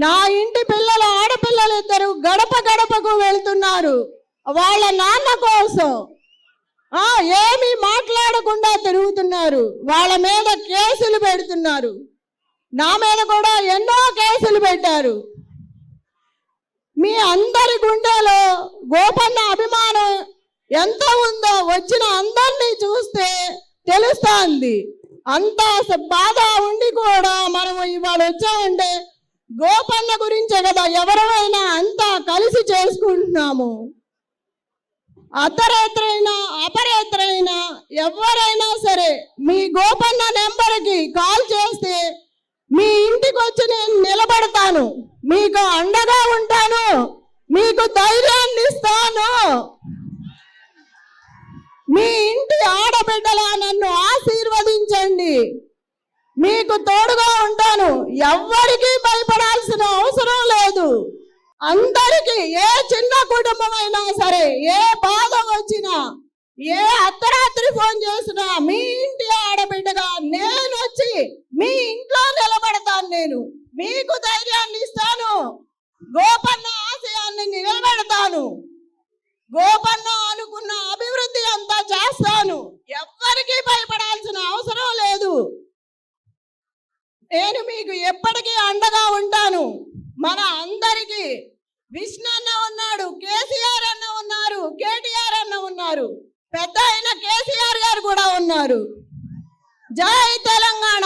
నా ఇంటి పిల్లలు ఆడపిల్లలు ఇద్దరు గడప గడపకు వెళ్తున్నారు వాళ్ళ నాన్న కోసం. ఏమీ మాట్లాడకుండా తిరుగుతున్నారు. వాళ్ళ మీద కేసులు పెడుతున్నారు. నా మీద కూడా ఎన్నో కేసులు పెట్టారు. మీ అందరి గుండెలో గోపన్న అభిమానం ఎంత ఉందో వచ్చిన అందరినీ చూస్తే తెలుస్తుంది. అంత బాధ ఉండి కూడా మనం ఇవాళ వచ్చామంటే గోపన్న గురించే కదా. ఎవరైనా అంతా కలిసి చేసుకుంటున్నాము. అర్ధరాత్రైనా అపరాత్రైనా ఎవరైనా సరే మీ గోపన్న నెంబర్కి కాల్ చేస్తే మీ ఇంటికి వచ్చి నేను నిలబడతాను, మీకు అండగా ఉంటాను, మీకు ధైర్యాన్ని ఇస్తాను. మీ ఇంటి ఆడబిడ్డలా నన్ను ఆశీర్వదించండి, మీకు తోడుగా ఉంటాను. ఎవ్వరికీ భయపడాల్సిన అవసరం లేదు. అందరికీ ఏ చిన్న కుటుంబమైనా సరే ఏ బాధ వచ్చినా ఏ అర్ధరాత్రి ఫోన్ చేసినా మీ ఇంటి ఆడబిడ్డగా నేను వచ్చి మీ ఇంట్లో నిలబడతాను. నేను మీకు ధైర్యాన్ని ఇస్తాను, గోపన్న ఆశయాన్ని నిలబెడతాను, గోపన్న అనుకున్న అభివృద్ధి అంతా చేస్తాను. ఎవ్వరికీ భయపడాల్సిన అవసరం లేదు. నేను మీకు ఎప్పటికీ అండగా ఉంటాను. మన అందరికీ విష్ణు అన్న ఉన్నాడు, కేసీఆర్ అన్న ఉన్నారు, కేటీఆర్ అన్న ఉన్నారు, పెద్ద అయిన కేసీఆర్ గారు కూడా ఉన్నారు. జై తెలంగాణ.